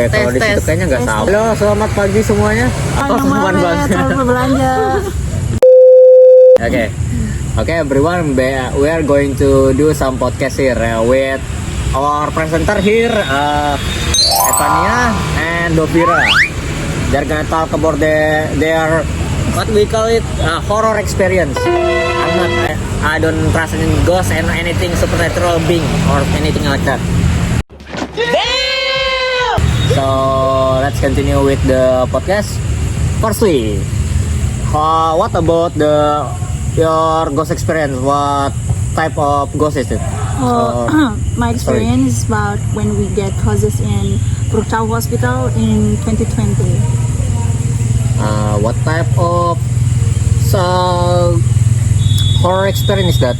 kalau di situ kayaknya nggak sama. Halo, selamat pagi semuanya. Atau selamat banget. Selamat berbelanja. Okay, everyone, we are going to do some podcast here with our presenter here, Evania and Dovira. They're gonna talk about their what we call it horror experience. I don't trust in ghosts and anything supernatural being or anything like that. Damn! So let's continue with the podcast. Firstly, what about your ghost experience? What type of ghost is it? My experience is about when we get possessed in Puruk Chau Hospital in 2020. What type of horror experience is that?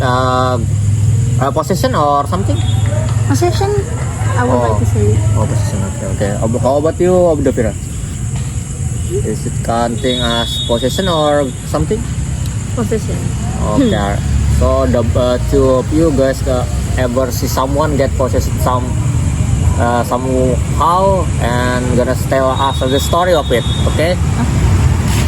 Possession or something? Possession, I would like to say. Possession. Okay. How about you, Abdavira? Is it counting as possession or something? Possession. Okay. So the two of you guys ever see someone get possessed somehow and gonna tell us the story of it, okay?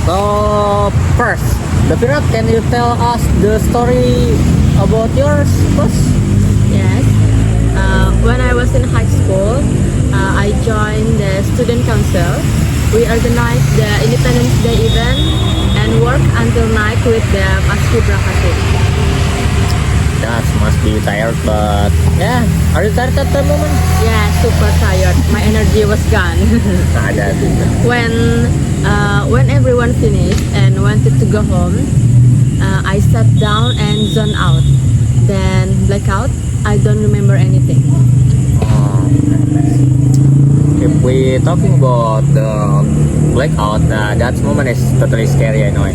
So first, Davira, can you tell us the story about yours first? Yes. When I was in high school, I joined the student council. We organized the Independence Day event and work until night with the Paskibraka team. That must be tired, but yeah, are you tired at the moment? Yeah, super tired. My energy was gone. Ada. When everyone finished and wanted to go home, I sat down and zoned out. Then blackout. I don't remember anything. If we talking about the blackout, that moment is totally scary. I know.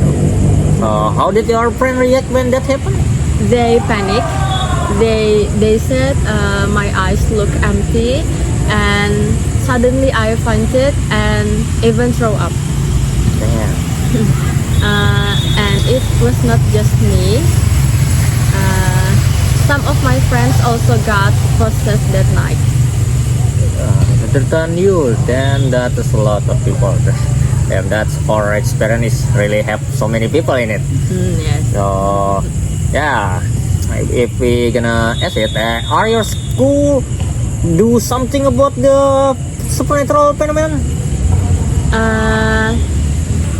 How did your friend react when that happened? They panicked. They said my eyes look empty, and suddenly I fainted and even throw up. Damn. And it was not just me. Some of my friends also got possessed that night. Other than you, then that is a lot of people. And that's horror experience really have so many people in it. Yes. So yeah, if we gonna ask it, are your school do something about the supernatural phenomenon?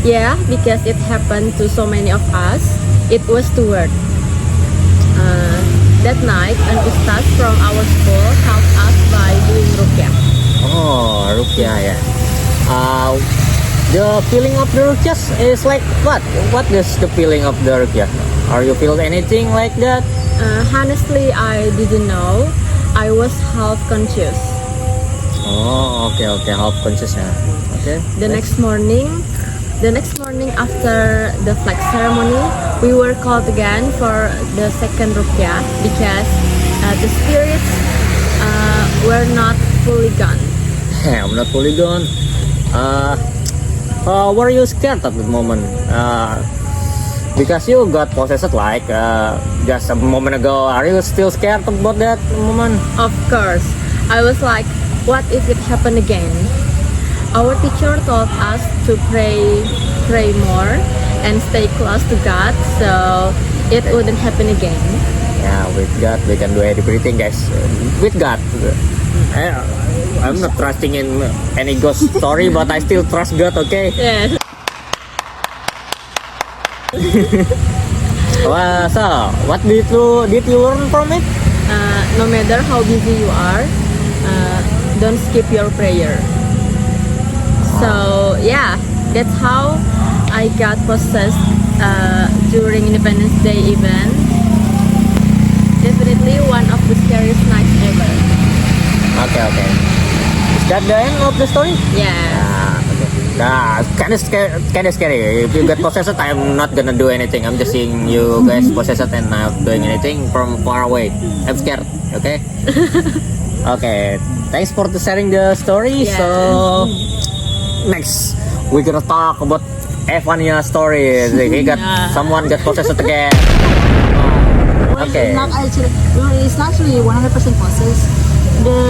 Yeah, because it happened to so many of us. It was too weird. That night, an ustaz from our school helped us by doing ruqyah. Oh, ruqyah, yeah. The feeling of the ruqyah is like what? What is the feeling of the ruqyah? Are you feel anything like that? Honestly, I didn't know. I was half conscious. Oh, okay, half conscious, yeah. Okay. The next morning after the flag ceremony, we were called again for the second ruqyah because the spirits were not fully gone. I'm not fully gone. Were you scared at the moment? Because you got possessed like just a moment ago. Are you still scared about that moment? Of course, I was like, what if it happened again? Our teacher told us to pray more and stay close to God so it wouldn't happen again. Yeah, with God we can do everything, guys. With God. I'm not trusting in any ghost story, but I still trust God, okay? Yes. Well, so, what did you learn from it? No matter how busy you are, don't skip your prayer. So yeah, that's how I got possessed during Independence Day event. Definitely one of the scariest nights ever. Okay. Is that the end of the story? Yeah. Okay. Nah, kind of scary. If you get possessed, I'm not gonna do anything. I'm just seeing you guys possessed and not doing anything from far away. I'm scared. Okay. Okay. Thanks for sharing the story. Yeah. So next, we're gonna talk about Evania's story. Someone got possessed again. Okay. It's not actually 100% possessed. The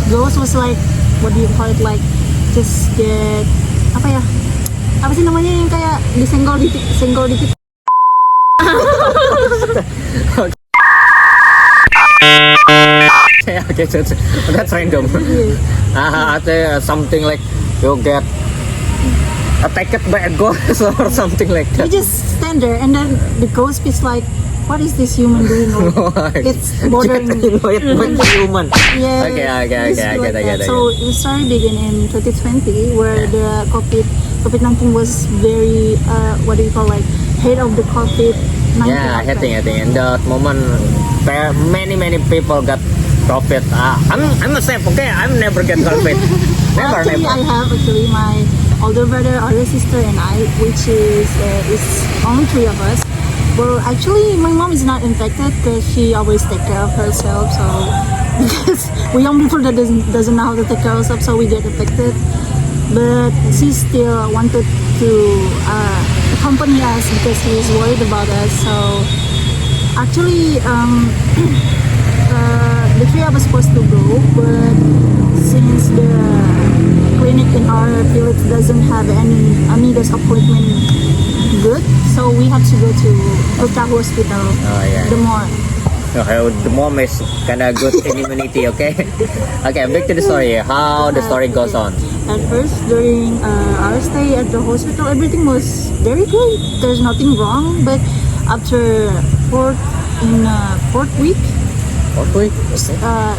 ghost was like, what do you call it? Like just get apa ya? Apa sih namanya yang kayak disenggol dikit. Okay, that's random. I think something like you get attacked by a ghost or something like You that. just stand there, and then the ghost is like, what is this human doing? It's bothering me. With the human. Yeah. Okay, it's I like get that. it. So it started begin in 2020, where the COVID-19 was very what do you call, like, head of the COVID-19. Yeah, I think. In that moment, many people got COVID. I'm a safe. Okay, I'm never get COVID. Well, actually, I have my older brother, older sister, and I, which is only three of us. Well, actually, my mom is not infected because she always take care of herself. So because we young people that doesn't know how to take care of herself, so we get affected. But she still wanted to accompany us because she's worried about us. So actually, the three of us supposed to go, but since the clinic in our village doesn't have any amigas appointment good, so we have to go to Purtahu Hospital. Oh, yeah. The more. Okay, the mom is kind of good in immunity. Okay, okay. Back to the story. How the story goes on. At first, during our stay at the hospital, everything was very good. There's nothing wrong. But after fourth week, Okay.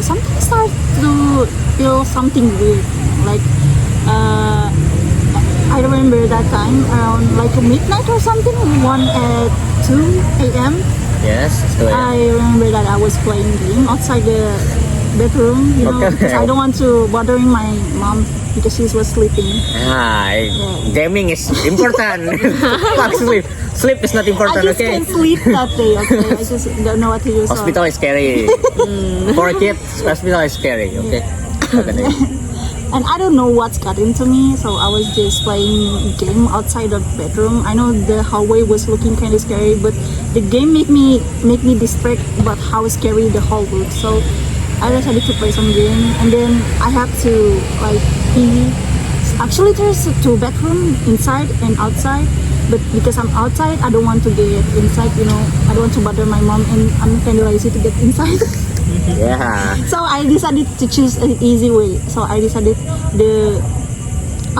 something started to feel something weird. Like I remember that time around like midnight or something, 1 at 2 a.m. Yes. So, I remember that I was playing game outside the bedroom, Okay. because I don't want to bothering my mom because she was sleeping. Gaming is important. Fuck sleep. Sleep is not I important. just Okay. can't sleep that day. Okay, I just don't know what to do. So. Hospital is scary. For a kid, hospital is scary. Okay. Okay. And I don't know what's got into me, so I was just playing game outside the bedroom. I know the hallway was looking kind of scary, but the game make me distract about how scary the hall looks. So I decided to play some game, and then I have to like pee. Actually, there's two bedroom inside and outside, but because I'm outside, I don't want to get inside. I don't want to bother my mom, and I'm kind of lazy to get inside. Yeah. So I decided to choose an easy way. So I decided the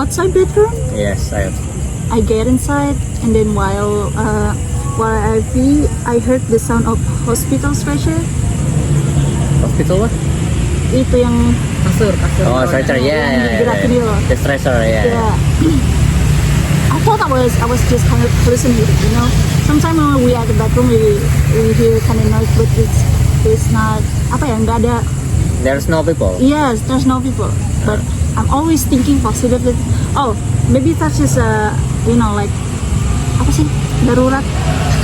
outside bedroom. Yes, I get inside, and then while I pee, I heard the sound of hospital stretcher. Hospital what? Itu yang Kasur. Oh, stretcher. Yeah. Gerakin dia loh. The stretcher. Yeah. I thought I was just kind of hallucinating. Sometimes when we at the bedroom, we hear kind of noise, but it's not nggak ada. There's no people. Yes, there's no people. But I'm always thinking positively. Oh, maybe that's just like apa sih, darurat.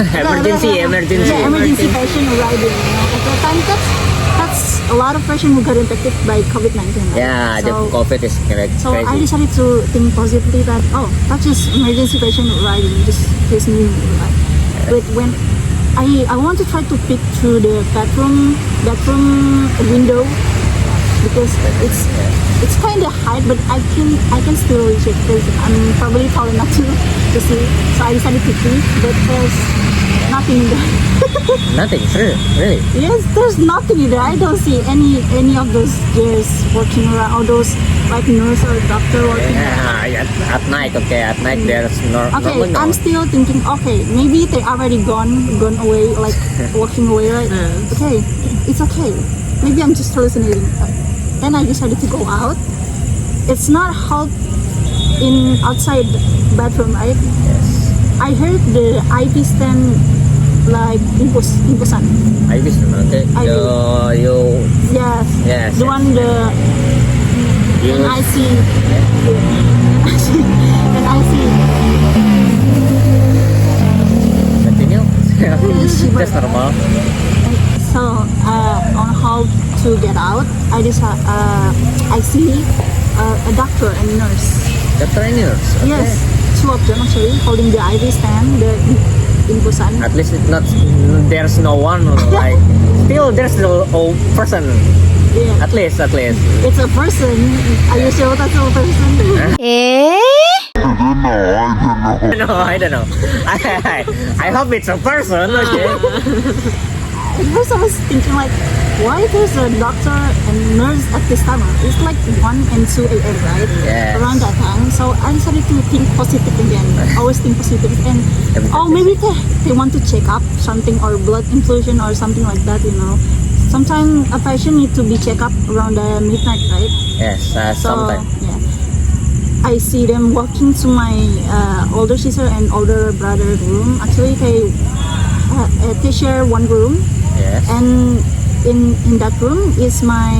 Emergency. Yeah, emergency patient arriving. At that time, that's a lot of patient who got infected by COVID-19. Right? Yeah, the So, COVID is crazy. so I decided to think positively that that's just emergency patient arriving. Just new. Right? But when I want to try to peek through the bedroom window because it's kind of high, but I can still reach it because I'm probably tall enough to see. So I decided to peek, but there's nothing there. Nothing. Sure. Really. Yes, there's nothing there. I don't see any of those girls working around, or those like nurse or doctor working around. Yeah. At night. Okay. At night there's Okay, normally no I'm one. still thinking, okay, maybe they already gone away, like walking away, right? Okay, it's okay. Maybe I'm just hallucinating. Then I decided to go out. It's not hot in outside bedroom, right? Yes. I heard the IV stand like imposan. I wish. Okay. I You. Yes. Yes. The one You. NIC. NIC. Continue. Shiver. That's normal. So on how to get out, I see a doctor and nurse. Doctor and nurse. Okay. Yes, two of them actually holding the IV stand, the infusan. At least it's not. There's no one like. Still, there's no old person Yeah. At least. It's a person. Are you sure that's a person? I don't know. I hope it's a person. Okay. At first I was thinking like, why there's a doctor and nurse at this time? It's like 1 and 2 a.m. right? Yes. Around that time. So I decided to think positive again. Always think positive. And maybe they want to check up something or blood infusion or something like that, you know. Sometimes a patient need to be checked up around midnight, right? Yes, So sometimes. yeah. I see them walking to my older sister and older brother room. Actually, they share one room. Yes. And in that room is my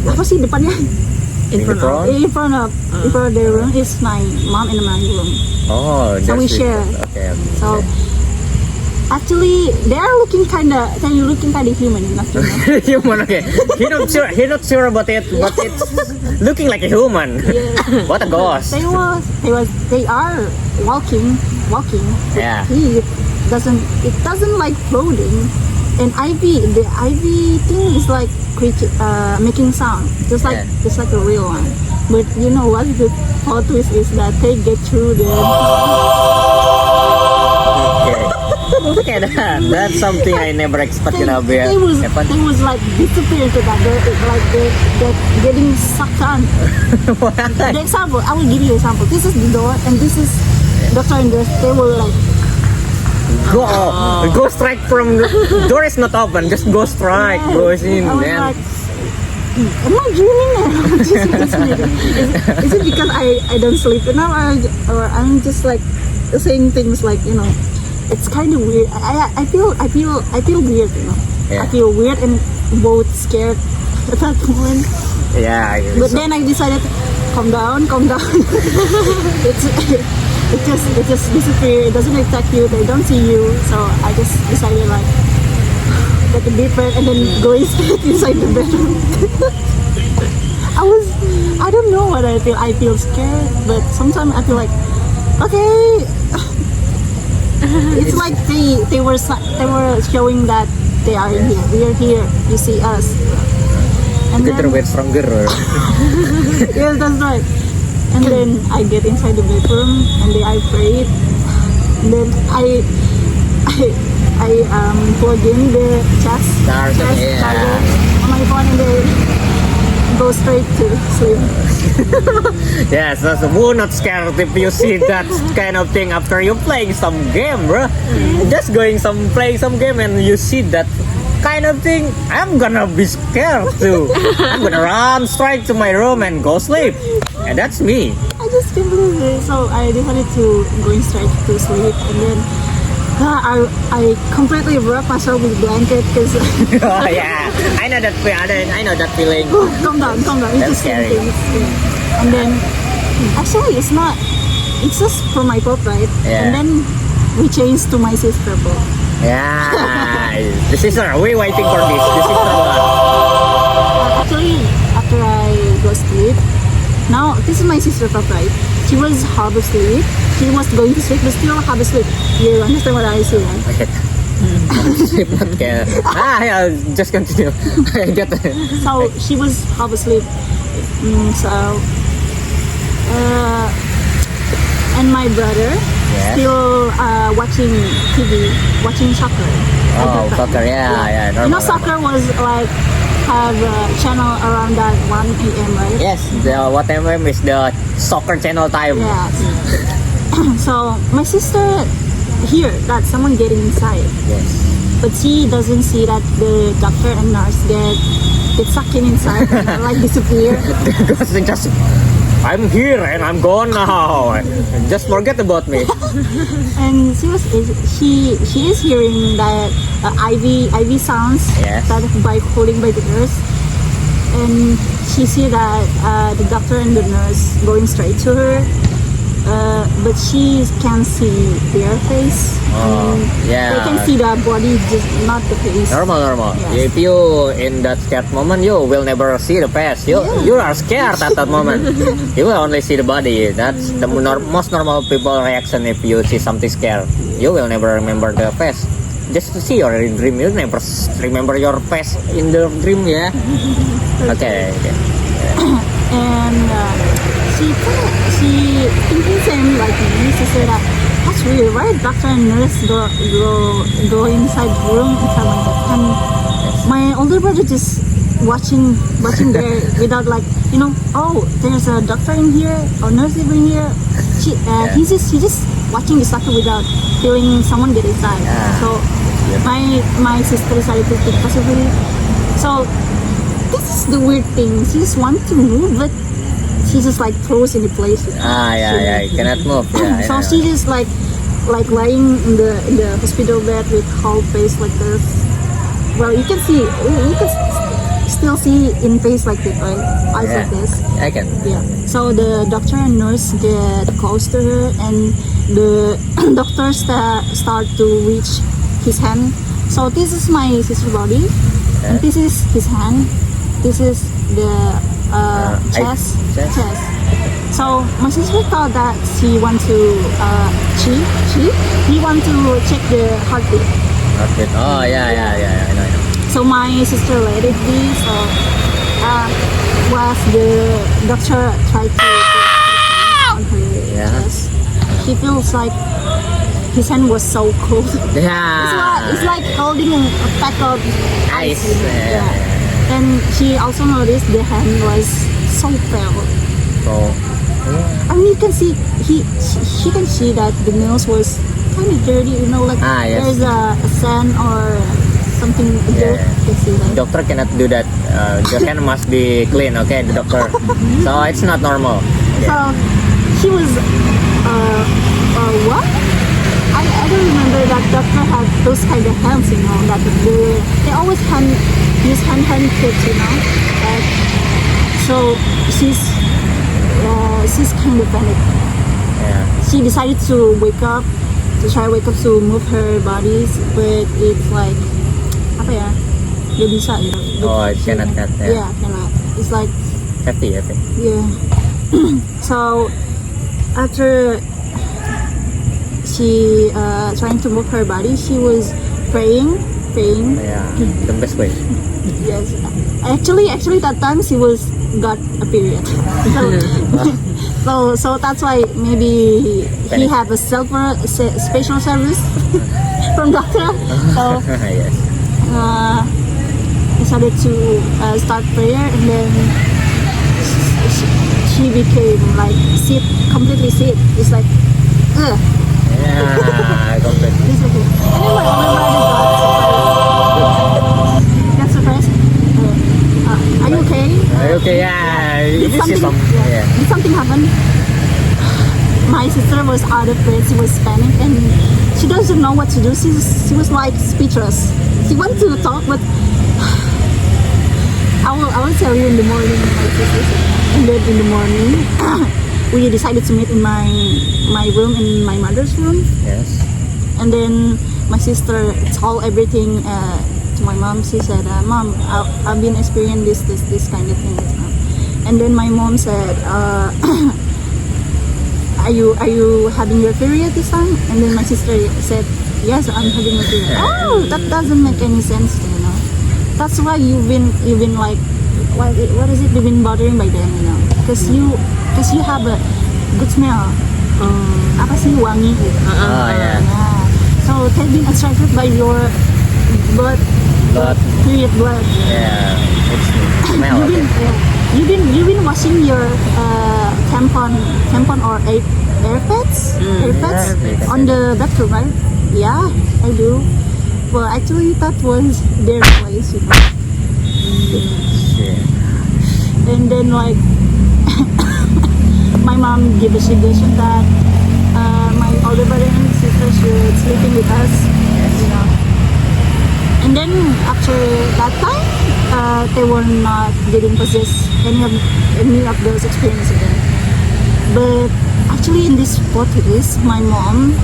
apa sih depannya In front of. in front of their room is my mom and my room. Oh, So we that's it. share. Okay. So actually they are looking kinda human, not human. Human. Okay. He not sure about it, but it's looking like a human. Yeah. What a ghost. They are walking. Yeah. It doesn't like floating. And the IV thing is like making sound, just like a real one. But you know what? The plot twist is that they get through the. Okay. Look at that. That's something I never expected to be They happen. was like disappear to that. They're getting sucked on. The example, I will give you an example. This is the door, and this is doctor and nurse. They were like. Go straight from the door is not open. Just go straight. Yeah. Goes in. I was Then like, am I dreaming now? Is it because I don't sleep enough, or I'm just like saying things like, you know, it's kind of weird. I feel weird, you know. Yeah. I feel weird and both scared at that moment. yeah. But then I decided, calm down. It just disappear. It doesn't attack you. They don't see you. So I just decided like take a deep breath and then go straight inside the bedroom. I don't know what I feel. I feel scared, but sometimes I feel like, okay. It's like they were showing that they are here. We are here. You see us. And Get a bit stronger. yes, that's right. And then I get inside the bedroom and then I prayed. And then I plug in the Charger, yeah. charger on my phone and then go straight to sleep. Yes, that's who not scared if you see that kind of thing after you playing some game, bro. Just playing some game and you see that kind of thing, I'm gonna be scared too. I'm gonna run straight to my room and go sleep. And that's me. I just can't believe it. So I decided to going straight to sleep and then I completely wrapped myself with blanket because Oh yeah, I know that feeling. calm down. That's It's just scary. things. Yeah. And then actually it's not. It's just for my pop, right? Yeah. And then we changed to my sister pop. Yeah, the sister. We waiting for this. The sister one. Actually, after I go sleep, now this is my sister pop, right? She was half asleep. She was going to sleep, but still half asleep. You understand what I say, right? Okay. Sleep not care. Yeah, just continue. I get it. So she was half asleep. And my brother Yes. still watching TV, watching soccer. at Oh, that time. soccer, yeah, You know, normal. soccer was like have a channel around that 1 a.m. right? Yes, the whatever is the soccer channel time. Yes. So my sister hear that someone getting inside, Yes. but she doesn't see that the doctor and nurse get sucked in inside, and, like disappear. Because they just, I'm here and I'm gone now. Just forget about me. And she is hearing that IV sounds Yes. that by holding by the nurse, and she see that the doctor and the nurse going straight to her, but she can't see their face. Oh, They yeah. can see the body, just not the face. Normal. Yes. If you in that scared moment, you will never see the face. You are scared at that moment. You will only see the body. That's the most normal people reaction if you see something scared. You will never remember the face. just to see your dream. You never remember your face in the dream, yeah. Okay. And she thinking same like me. She said that that's weird, right? Doctor and nurse go inside the room and stuff like that. And my older brother just watching there without like, oh, there's a doctor in here or nurse in here. He just watching the doctor without feeling someone get inside. Yeah. So my sister decided to take possibly. So this is the weird thing. She just want to move, but she just like froze in the place. Yeah. You cannot move. Yeah. So she just like lying in the hospital bed with whole face like this. Well, you can still see in face like this, right? Eyes like this. I can. Yeah. So the doctor and nurse get close to her, and the doctor start to reach his hand. So this is my sister's body, and this is his hand. This is the chest. So my sister thought that he want to want to check the heartbeat. Oh yeah. I know. So my sister let it be. So was the doctor tried to on her chest, she feels like his hand was so cold. Yeah. It's like holding a pack of Ice. Yeah. And she also noticed the hand was so pale. So. I mean, you can see she can see that the nails was kind of dirty. Like Yes. there's a sand or something dirt. You can see that. Doctor cannot do that. The hand must be clean. Okay, the doctor. So it's not normal. Okay. So she was what? I don't remember that doctor had those kind of hands. That they always use hand tips. So she's kind of panicked. Yeah. She decided to try wake up to move her bodies, but it's like apa ya? Gak bisa gitu. Oh, it cannot cut. Yeah, cannot. It's like Heavy. yeah. So after she trying to move her body, she was praying. Yeah. The best way. Yes. Actually, that time she got a period. So that's why maybe he have a special service from doctor. So Yes. decided to start prayer, and then she became like completely sit. It's like, ugh. Yeah. Completely. This okay. And then my older brother got surprised. Are you okay? Okay. Yeah. Did something happen? My sister was out of breath. She was panicked, and she doesn't know what to do. She was like speechless. She wanted to talk, but I will tell you in the morning. My sister said. And then in the morning, we decided to meet in my room, in my mother's room. Yes. And then my sister told everything to my mom. She said, "Mom, I've been experiencing this kind of thing." And then my mom said, "Are you having your period this time?" And then my sister said, "Yes, I'm having a period." Oh, that doesn't make any sense, That's why you've been like, what is it? You've been bothering by then, because you have a good smell. Apa sih, wangi gitu. Oh yeah. Yeah. So they've been attracted by your period blood. Yeah. It's smell. You've been washing your tampon or airpads on the bathroom, right? Yeah, I do. Well, actually, that was their place, Yeah. And then like my mom gave a suggestion that my older brother and sister should sleeping with us, And then after that time, they were not getting possessed any of those experiences again. But actually, in this podcast, my mom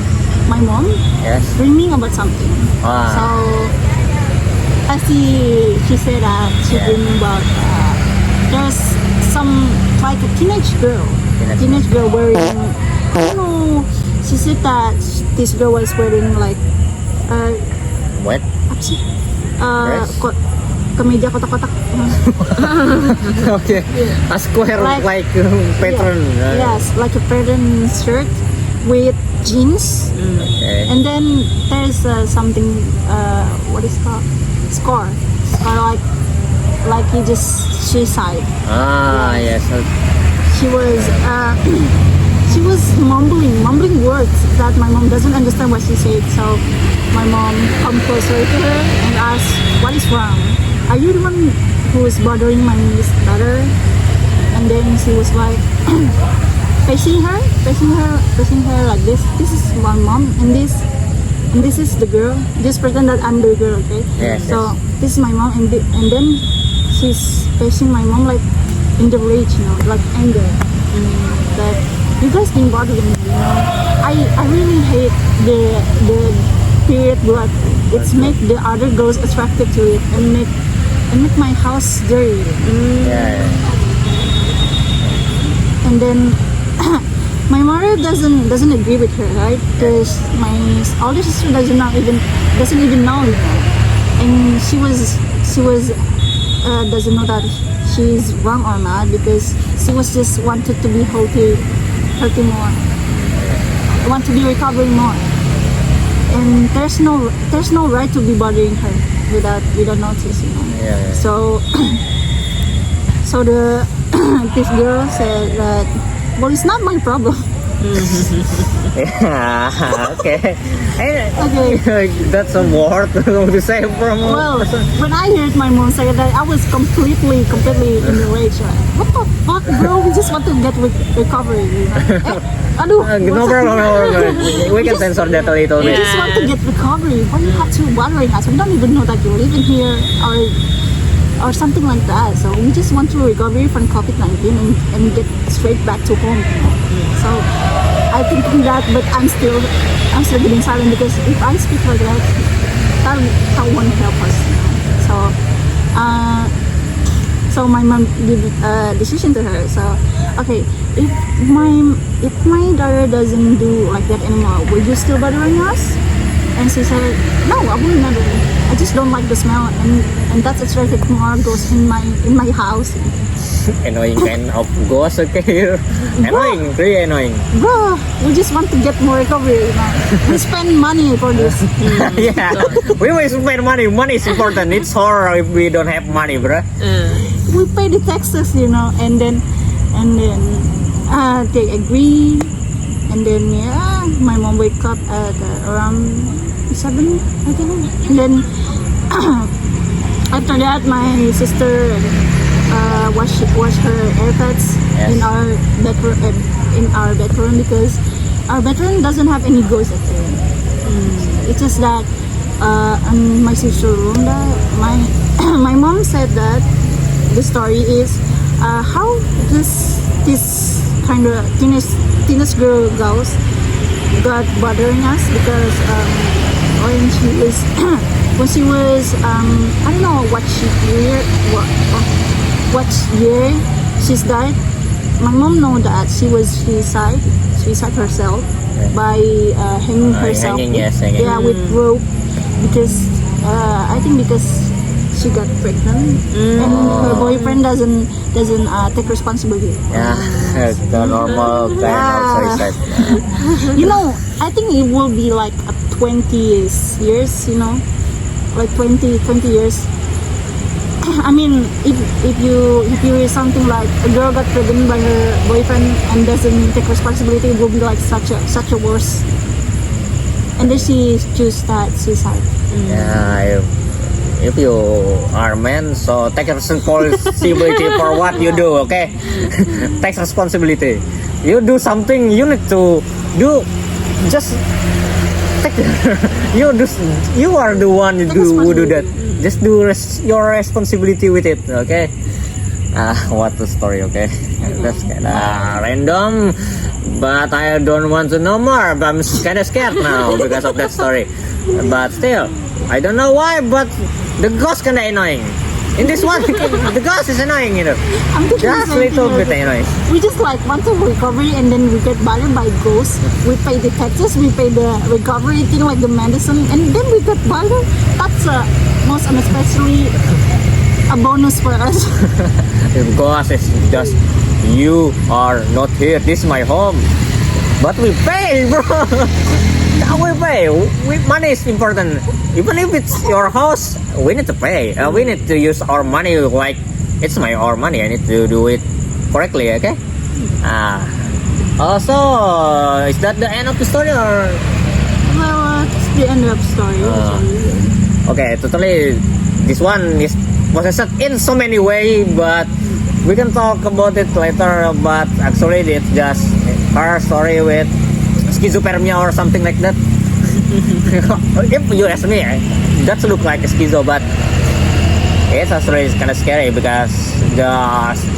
Yes. dreaming about something. Ah. So as she said that she dreaming about there's some like a teenage girl wearing, I don't know. She said that this girl was wearing like apa sih? Dress? Kemeja kotak-kotak. Okay. A square like pattern. Yes, like a pattern shirt with jeans, Okay. and then there's something. What is it called? Score. Like he just suicide. Ah, yes. She was she was mumbling words that my mom doesn't understand what she said. So my mom come closer to her and asked, "What is wrong? Are you the one who is bothering my daughter?" And then she was like facing her like this. This is my mom, and this is the girl. Just pretend that I'm the girl, okay? Yes, So this is my mom, and then she's facing my mom like in the rage, like anger. That you guys been bothering me, I really hate the period blood. It's make the other girls attracted to it and make my house dirty. Yeah. And then my mother doesn't agree with her, right? Because my older sister doesn't even know, and she doesn't know that she's wrong or not, because she was just wanted to be hurting more, want to be recovering more, and there's no right to be bothering her without notice, Yeah. So the this girl said that, well, it's not my problem. Yeah. Okay. Okay. That's a word to say from. Well, when I heard my mom say that, I was completely in the rage. Like, what the fuck, bro? We just want to get recovery. Aduh. No problem, no problem. We can censor that a little We bit. just want to get recovery. Why you have to bothering us? We don't even know that you're living here or something like that. So we just want to recover from COVID-19 and get straight back to home. So I think that, but I'm still getting silent, because if I speak like that won't help us. So my mom gave a decision to her. So okay, if my daughter doesn't do like that anymore, will you still bothering us? And she said, no, I will never. I just don't like the smell, and that's attracted more ghosts in my house. Annoying kind of ghost, okay? Annoying, really annoying. Bro, we just want to get more recovery. We spend money for this. Yeah, we will spend money. Money is important. It's horror if we don't have money, bro. We pay the taxes, and then they agree, and then my mom wake up at around 7, I think, and then after that my sister wash her AirPods Yes. in our bedroom, because our bedroom doesn't have any ghosts at all. It's just that in my sister's room, my mom said that the story is how this kind of teenage girl goes got bothering us, because when she was I don't know what year she's died. My mom know that she was suicide herself by hanging herself. Hanging, yes, hanging. Yeah, with rope, because I think because she got pregnant and her boyfriend doesn't take responsibility. Yeah, the normal kind of suicide. I think it will be like 20 years, like 20 years. I mean, if you hear something like a girl got pregnant by her boyfriend and doesn't take responsibility, it will be like such a worse. And then she choose that suicide. Yeah, if you are man, so take responsibility for what you do, okay? Take responsibility. You do something, you need to do. Just take. You are the one who do that. Just do your responsibility with it, okay? What the story, okay? That's kind of random, but I don't want to know more. But I'm kind of scared now because of that story. But still, I don't know why, but the ghost kind of annoying. In this one, the ghost is annoying, you know. I'm thinking the Just same little thing, bit like, annoying. we just like want to recovery and then we get bothered by ghosts. We pay the taxes, we pay the recovery thing like the medicine, and then we get bothered. That's most and especially a bonus for us. The ghost is just, you are not here. This is my home. But we pay, bro. We pay. Money is important. Even if it's your house, we need to pay. We need to use our money like it's our money. I need to do it correctly, okay? Also, is that the end of the story or? Well, it's the end of the story. Okay, totally. This one is possessed in so many ways, but we can talk about it later. But actually, it's just her story with schizophrenia or something like that. If you ask me, that look like a schizo, but it's actually kind of scary because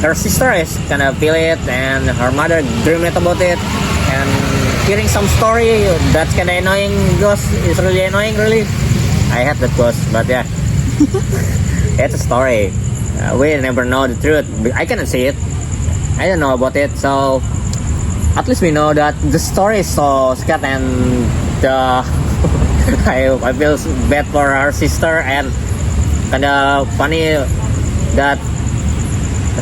her sister is kind of feel it, and her mother dreamed about it, and hearing some story that's kind of annoying. Ghost is really annoying, really. I hate that ghost, but yeah, it's a story. We never know the truth. I cannot see it. I don't know about it, so at least we know that the story is so scared, and I feel bad for her sister, and kind of funny that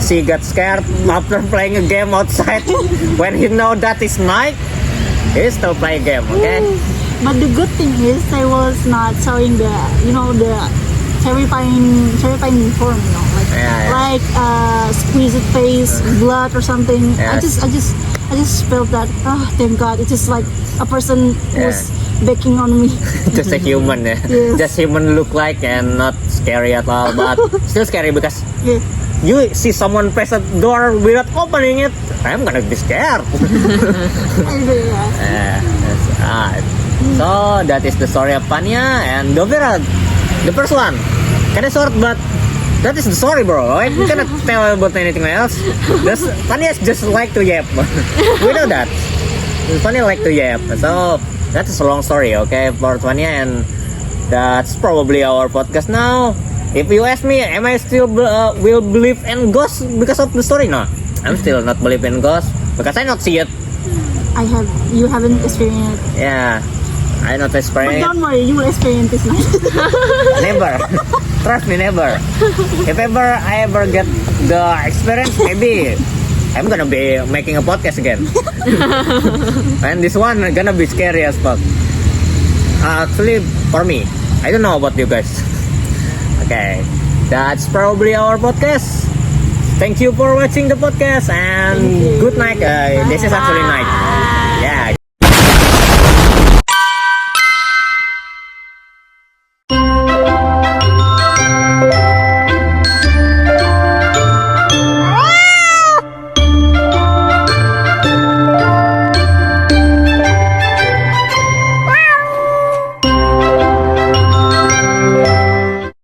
she got scared after playing a game outside. When he know that it's night, he still play a game. Okay. But the good thing is they was not showing the terrifying form, Yeah. like squeezed face, blood or something. Yes. I just felt that. Oh, thank God! It's just like a person who's baking on me. Just a human, yeah. Yes. Just human look like, and not scary at all, but still scary because Yeah. you see someone press a door without opening it. I'm gonna be scared. Yeah. So that is the story of Pania and Dovira. The first one, kinda short, but that is the story, bro. I cannot tell about anything else. Pania just like to yap. We know that. Pania like to yap. So that's a long story, okay, for Pania, and that's probably our podcast now. If you ask me, am I still will believe in ghosts because of the story? No, I'm still not believe in ghosts because I not see it. You haven't experienced it. Yeah, I not But experience. don't worry, you will experience this night. Never. Trust me, never. If I ever get the experience, maybe I'm gonna be making a podcast again. And this one gonna be scary as fuck. Actually, for me, I don't know about you guys. Okay, that's probably our podcast. Thank you for watching the podcast, and good night. This is actually night. Yeah,